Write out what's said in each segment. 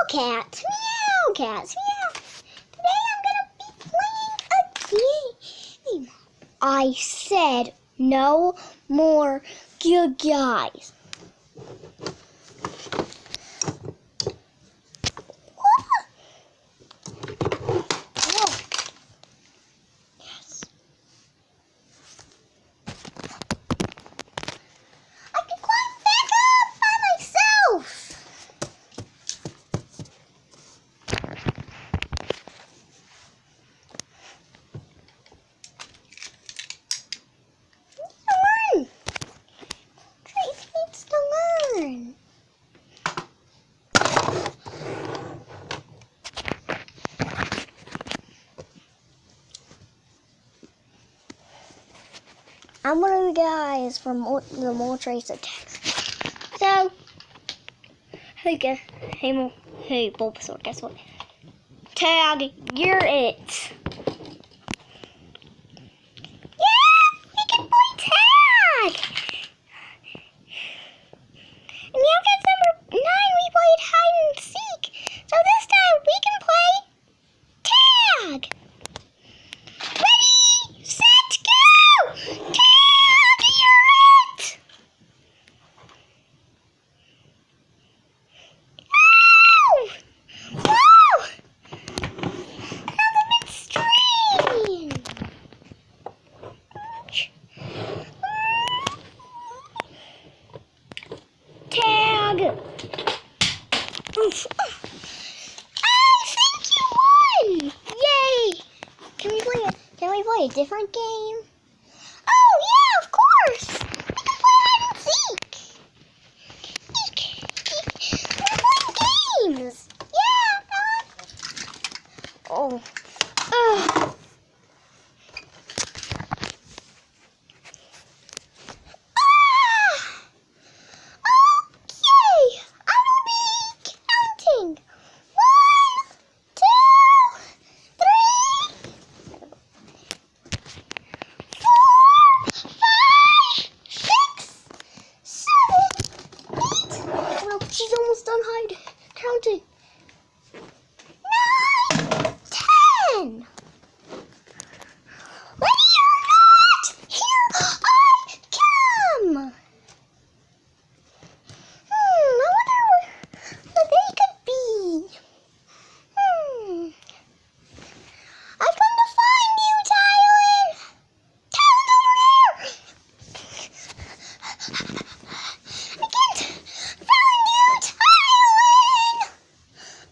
Meowcats, Meowcats, Meow. Today I'm gonna be playing a game. I said no more good guys. I'm one of the guys from the Mole Trace Attacks. So, hey Bulbasaur, guess what? Tag, you're it. Yeah, we can play tag. In Meowcats number 9, we played hide and seek. So this time we can play tag. Ready, set, go! Tag! Oof. I think you won! Yay! Can we play a different game? Oh yeah, of course! We can play hide and seek! We're playing games! Yeah! Oh. Ugh. She's almost done counting. 9, 10. Ready or not, here I come. I wonder where they could be. I've come to find you, Tylin. Tylin's over there. I can't find you, Tylin.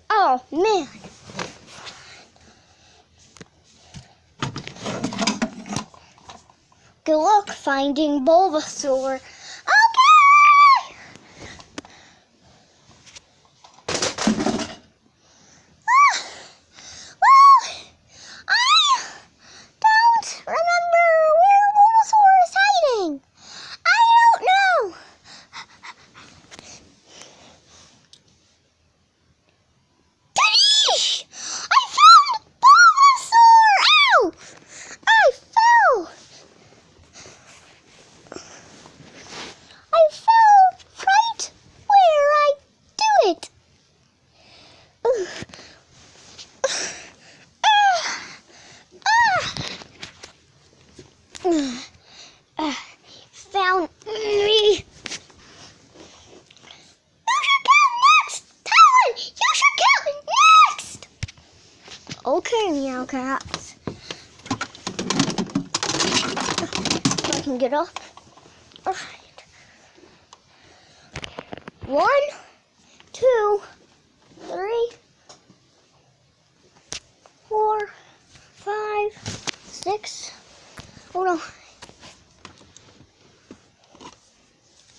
Oh, man. Good luck finding Bulbasaur. Okay! Well, I don't remember where Bulbasaur is hiding. I don't know. I found Bulbasaur! Ow! I fell! Right where I do it. Found me. You should count next, Tylin. You should count next. Okay, Meowcats. I can get up. All right. 1, 2, 3, 4, 5, 6. Oh no.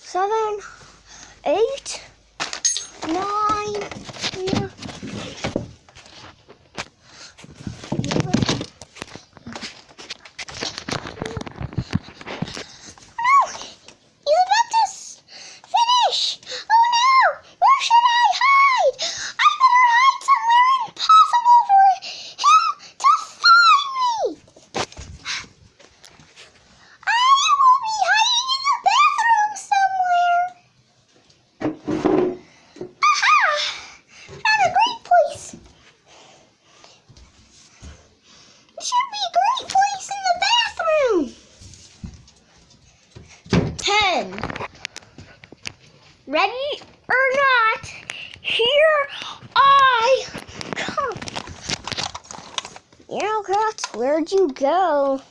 7, 8, 9. Meowcats, where'd you go?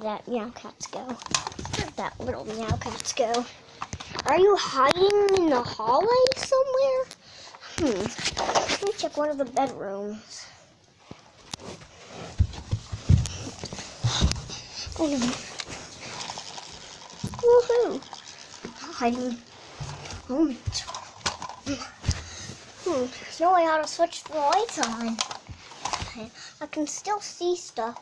That Meowcats go. Where'd that little Meowcats go? Are you hiding in the hallway somewhere? Let me check one of the bedrooms. Oh no. Woohoo! Hiding. There's no way how to switch the lights on. I can still see stuff.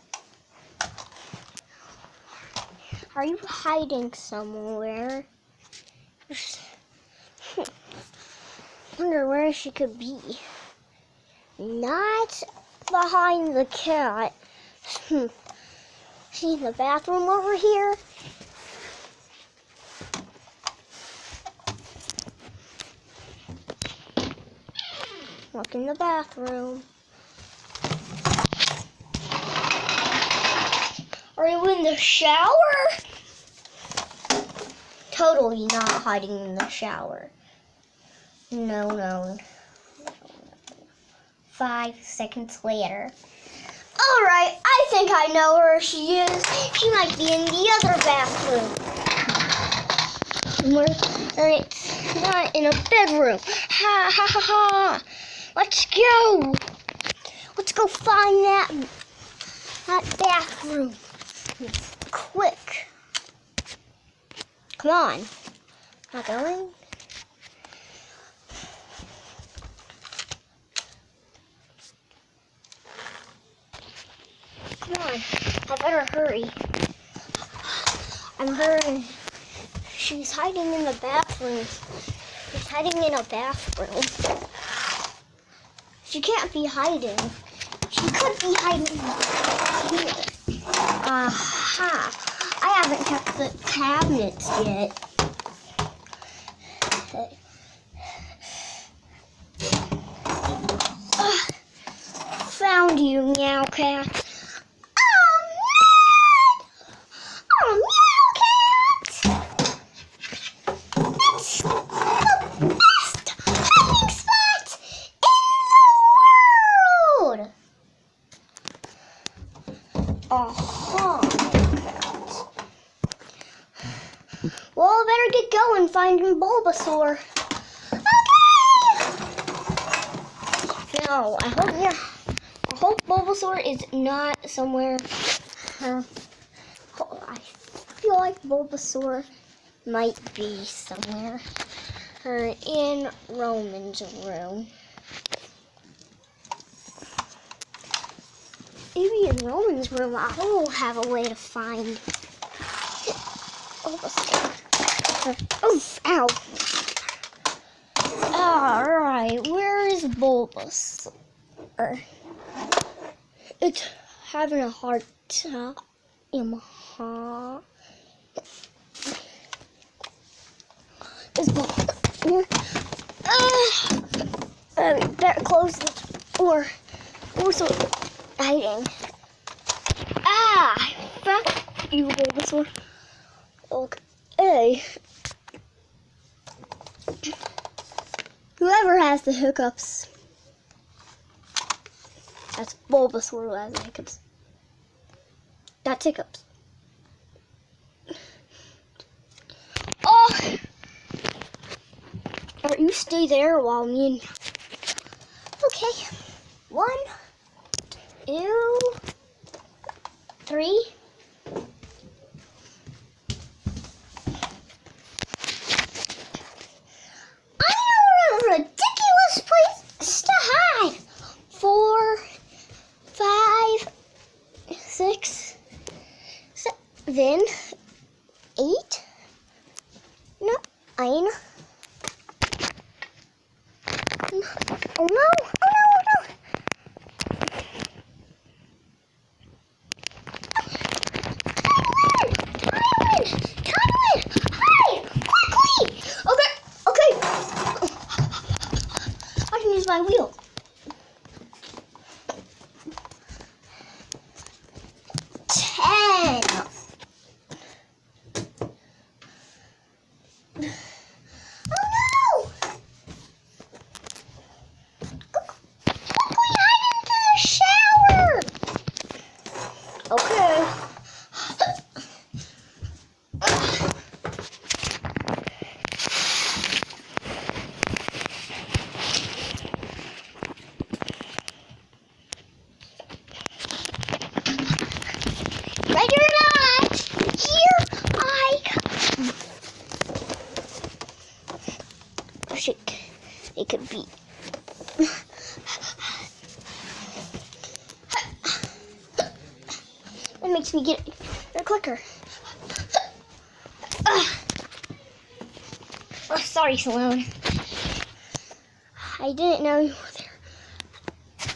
Are you hiding somewhere? Wonder where she could be. Not behind the cat. See the bathroom over here? Look in the bathroom. Are you in the shower? Totally not hiding in the shower. No. 5 seconds later. Alright, I think I know where she is. She might be in the other bathroom. Or it's not in a bedroom. Ha ha ha ha. Let's go. Let's go find that bathroom. Quick. Come on. Not going? Come on. I better hurry. I'm hurrying. She's hiding in the bathroom. She's hiding in a bathroom. She can't be hiding. She could be hiding here. Aha. I haven't checked the cabinets yet. Found you, Meowcat. Oh, Meowcat! It's the best hiding spot in the world! Well, I better get going finding Bulbasaur. Okay! No, I hope Bulbasaur is not somewhere. I feel like Bulbasaur might be somewhere in Roman's room. Maybe in Roman's room I will have a way to find Bulbasaur. Oh, ow. Alright, where is Bulbasaur? It's having a hard time. Is Bulbasaur here? Better close the door. Bulbasaur hiding. Fuck you, Bulbasaur. Okay. Whoever has the hiccups. That's Bulbasaur who has the hiccups. That's hiccups. Oh! Or you stay there while me and... Okay. 1, 2, 3. I know a ridiculous place to hide. 4, 5, 6, 7, 8, 9. Oh no! My wheel. 10. Oh no! wish it could be. That makes me get a clicker. Oh, sorry, Sloan. I didn't know you were there.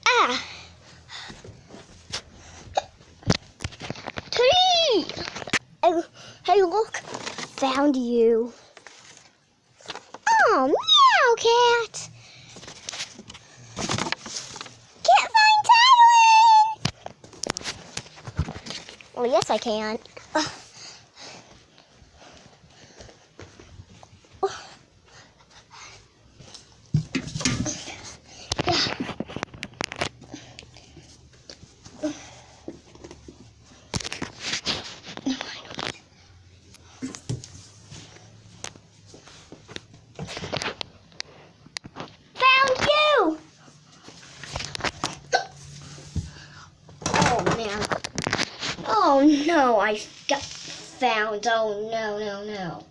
Ah! Tree! Hey, look. Found you. Oh, Meowcat! Can't find tylin! Well, yes, I can. Oh no, I got found. Oh no, no, no.